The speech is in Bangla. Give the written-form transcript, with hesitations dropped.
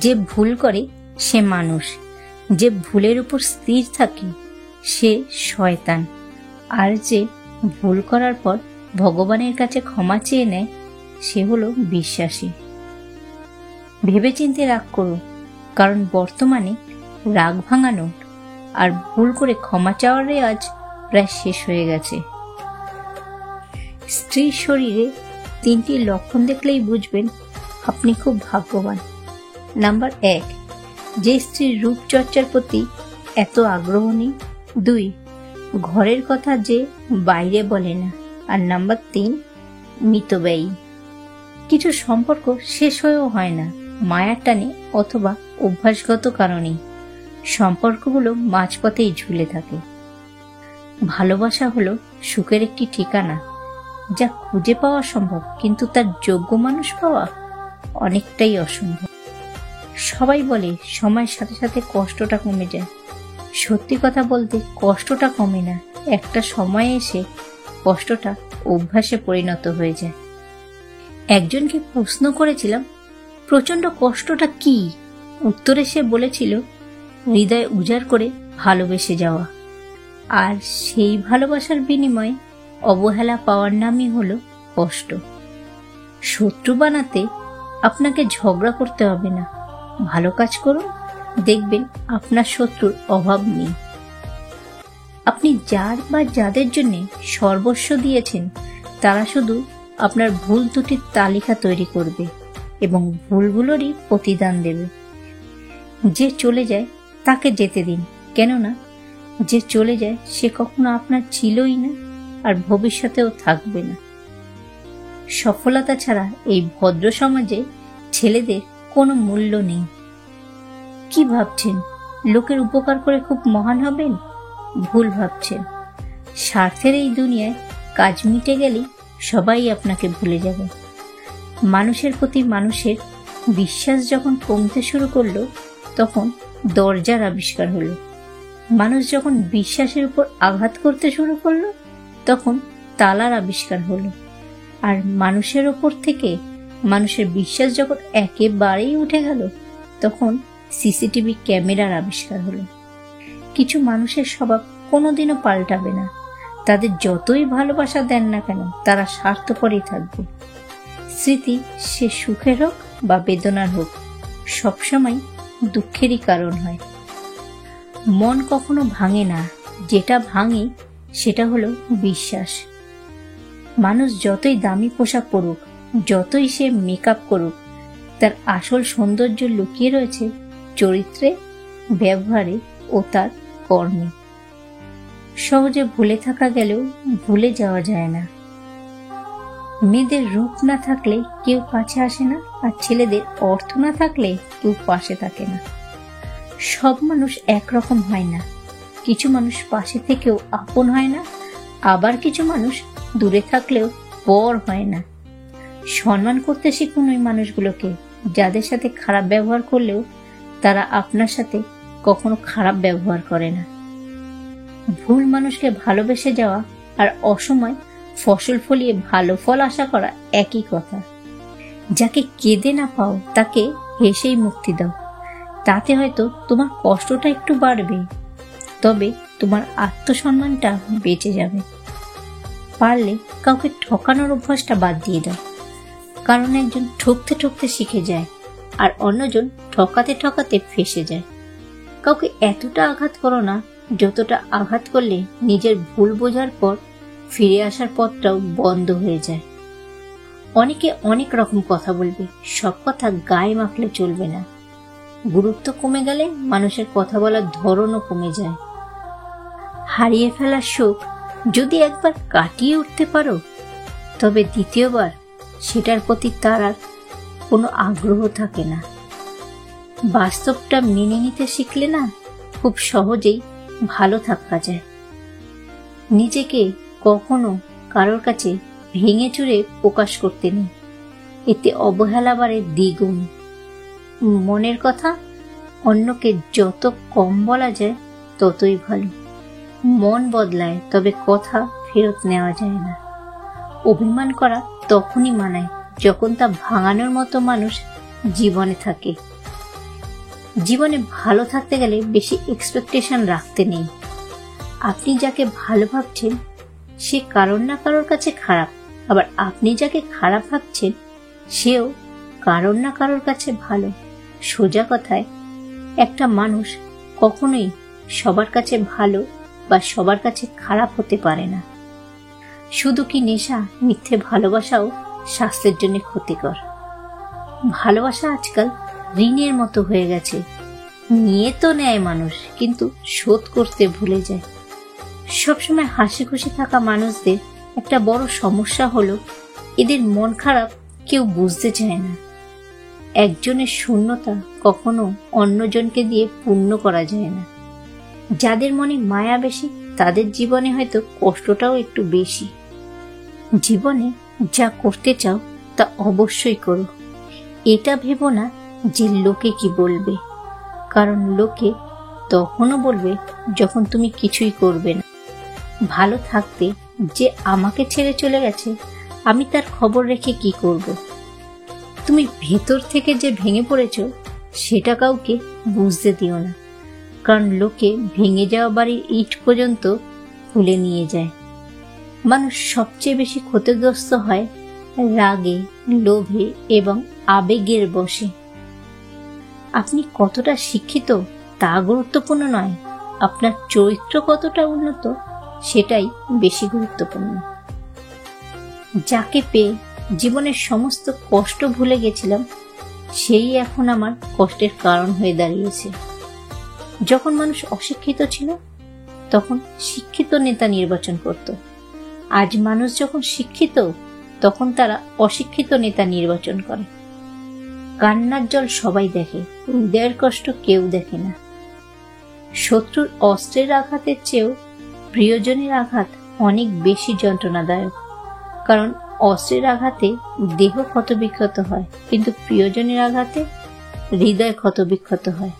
যে ভুল করে সে মানুষ, যে ভুলের উপর স্থির থাকে সে শয়তান, আর যে ভুল করার পর ভগবানের কাছে ক্ষমা চেয়ে নেয় সে হলো বিশ্বাসী। ভেবেচিন্তে রাগ করো, কারণ বর্তমানে রাগ ভাঙানো আর ভুল করে ক্ষমা চাওয়ার রেওয়াজ প্রায় শেষ হয়ে গেছে। স্ত্রীর শরীরে 3টি লক্ষণ দেখলেই বুঝবেন আপনি খুব ভাগ্যবান। নাম্বার 1, যে স্ত্রীর রূপচর্চার প্রতি এত আগ্রহ নেই। 2, ঘরের কথা যে বাইরে বলে না। আর নাম্বার 3, মিতব্যয়ী। কিছু সম্পর্ক শেষ হয়েও হয় না মায়ার টানে অথবা অভ্যাসগত কারণেই। সম্পর্কগুলো মাঝপথেই ঝুলে থাকে। ভালোবাসা হলো সুখের একটি ঠিকানা, যা খুঁজে পাওয়া সম্ভব, কিন্তু তার যোগ্য মানুষ পাওয়া অনেকটাই অসম্ভব। সবাই বলে সময়ের সাথে সাথে কষ্টটা কমে যায়। সত্যি কথা বলতে কষ্টটা কমে না, একটা সময়ে এসে কষ্টটা অভ্যাসে পরিণত হয়ে যায়। একজনকে প্রশ্ন করেছিলাম, প্রচন্ড কষ্টটা কি? উত্তরে সে বলেছিল, হৃদয় উজাড় করে ভালোবেসে যাওয়া, আর সেই ভালোবাসার বিনিময়ে অবহেলা পাওয়ার নামই হলো কষ্ট। শত্রু বানাতে আপনাকে ঝগড়া করতে হবে না, ভালো কাজ করুন, দেখবেন আপনার শত্রুর অভাব নেই। আপনি যার বা যাদের জন্য সর্বস্ব দিয়েছেন তারা শুধু আপনার ভুল ত্রুটির তালিকা তৈরি করবে এবং ভুলগুলোরই প্রতিদান দেবে। যে চলে যায় তাকে যেতে দিন, কেননা যে চলে যায় সে কখনো আপনার ছিলই না আর ভবিষ্যতেও থাকবে না। সফলতা ছাড়া এই ভদ্র সমাজে ছেলেদের কোনো মূল্য নেই। কি ভাবছেন লোকের উপকার করে খুব মহান হবেন? ভুল ভাবছেন। স্বার্থের এই দুনিয়ায় কাজ মিটে গেলেই সবাই আপনাকে ভুলে যাবে। মানুষের প্রতি মানুষের বিশ্বাস যখন কমতে শুরু করলো তখন দরজার আবিষ্কার হলো। মানুষ যখন বিশ্বাসের উপর আঘাত করতে শুরু করলো তখন তালার আবিষ্কার হলো। আর মানুষের ওপর থেকে মানুষের বিশ্বাস যখন একেবারেই উঠে গেল তখন সিসিটিভি ক্যামেরার আবিষ্কার হলো। কিছু মানুষের স্বভাব কোনোদিনও পাল্টাবে না, তাদের যতই ভালোবাসা দেন না কেন তারা স্বার্থপরই থাকবে। স্মৃতি সে সুখের হোক বা বেদনার হোক সবসময় দুঃখেরই কারণ হয়। মন কখনো ভাঙে না, যেটা ভাঙে সেটা হলো বিশ্বাস। মানুষ যতই দামি পোশাক পরুক, যতই সে মেকআপ করুক, তার আসল সৌন্দর্য লুকিয়ে রয়েছে চরিত্রে, ব্যবহারে ও তার কর্মে। সহজে ভুলে থাকা গেলেও ভুলে যাওয়া যায় না। মেয়েদের রূপ না থাকলে কেউ কাছে আসে না, আর ছেলেদের অর্থ না থাকলে কেউ পাশে থাকে না। সব মানুষ একরকম হয় না। কিছু মানুষ পাশে থেকেও আপন হয় না, আবার কিছু মানুষ দূরে থাকলেও পর হয় না। সম্মান করতে শিখুন ওই মানুষগুলোকে যাদের সাথে খারাপ ব্যবহার করলেও তারা আপনার সাথে কখনো খারাপ ব্যবহার করে না। ভুল মানুষকে ভালোবেসে যাওয়া আর অসময় ফসল ফলিয়ে ভালো ফল আশা করা একই কথা। যাকে কেঁদে না পাও তাকে হেসেই মুক্তি দাও, তাতে হয়তো তোমার কষ্টটা একটু বাড়বে, তবে তোমার আত্মসম্মানটা বেঁচে যাবে। পারলে কাউকে ঠকানোর অভ্যাসটা বাদ দিয়ে দাও, কারণ একজন ঠকতে ঠকতে শিখে যায় আর অন্যজন ঠকাতে ঠকাতে ফেঁসে যায়। কাউকে এতটা আঘাত করো না যতটা আঘাত করলে নিজের ভুল বোঝার পর ফিরে আসার পথটাও বন্ধ হয়ে যায়। অনেকে অনেক রকম কথা বলবে, সব কথা গায়ে মাখলে চলবে না। গুরুত্ব কমে গেলে মানুষের কথা বলার ধরনও কমে যায়। হারিয়ে ফেলার শোক যদি একবার কাটিয়ে উঠতে পারো তবে দ্বিতীয়বার সেটার প্রতি তার আর কোনো আগ্রহ থাকে না। বাস্তবটা মেনে নিতে শিখলে না খুব সহজেই ভালো থাকা যায়। নিজেকে কখনো কারোর কাছে ভেঙে চুরে প্রকাশ করতে নেই, এতে অবহেলা বাড়ে দ্বিগুণ। মনের কথা অন্যকে যত কম বলা যায় ততই ভালো। মন বদলায়, তবে কথা ফেরত নেওয়া যায় না। অভিমান করা তখনই মানায় যখন তা ভাঙানোর মতো মানুষ জীবনে থাকে। জীবনে ভালো থাকতে গেলে বেশি এক্সপেকটেশন রাখতে নেই। আপনি যাকে ভালো ভাবছেন সে কারোর না কারোর কাছে খারাপ, আবার আপনি যাকে খারাপ ভাবছেন সেও কারোর না কারোর কাছে ভালো। সোজা কথায় একটা মানুষ কখনোই সবার কাছে ভালো বা সবার কাছে খারাপ হতে পারে না। শুধু কি নেশা, মিথ্যে ভালোবাসাও স্বাস্থ্যের জন্য ক্ষতিকর। ভালোবাসা আজকাল ঋণের মতো হয়ে গেছে, নিয়ে তো নেয় মানুষ, কিন্তু শোধ করতে ভুলে যায়। সবসময় হাসি খুশি থাকা মানুষদের একটা বড় সমস্যা হলো এদের মন খারাপ কেউ বুঝতে চায় না। একজনের শূন্যতা কখনো অন্যজনকে দিয়ে পূর্ণ করা যায় না। যাদের মনে মায়া বেশি তাদের জীবনে হয়তো কষ্টটাও একটু বেশি। জীবনে যা করতে চাও তা অবশ্যই করো। এটা ভেবো না যে লোকে কি বলবে, কারণ লোকে তখনও বলবে যখন তুমি কিছুই করবে না। ভালো থাকতে যে আমাকে ছেড়ে চলে গেছে, আমি তার খবর রেখে কি করব? তুমি ভেতর থেকে যে ভেঙে পড়েছ সেটা কাউকে বুঝতে দিও না, কারণ লোকে ভেঙে যাওয়া বাড়ির ইট পর্যন্ত তুলে নিয়ে যায়। মানুষ সবচেয়ে বেশি ক্ষতিগ্রস্ত হয় রাগে, লোভে এবং আবেগের বশে। আপনি কতটা শিক্ষিত তা গুরুত্বপূর্ণ নয়, আপনার চরিত্র কতটা উন্নত সেটাই বেশি গুরুত্বপূর্ণ। যাকে পেয়ে জীবনের সমস্ত কষ্ট ভুলে গেছিলাম সেই এখন আমার কষ্টের কারণ হয়ে দাঁড়িয়েছে। যখন মানুষ অশিক্ষিত ছিল তখন শিক্ষিত নেতা নির্বাচন করত। আজ মানুষ যখন শিক্ষিত তখন তারা অশিক্ষিত নেতা নির্বাচন করে। কান্নার জল সবাই দেখে, হৃদয়ের কষ্ট কেউ দেখে না। শত্রুর অস্ত্রের আঘাতের চেয়েও প্রিয়জনের আঘাত অনেক বেশি যন্ত্রণাদায়ক, কারণ অস্ত্রের আঘাতে দেহ ক্ষতবিক্ষত হয়, কিন্তু প্রিয়জনের আঘাতে হৃদয় ক্ষতবিক্ষত হয়।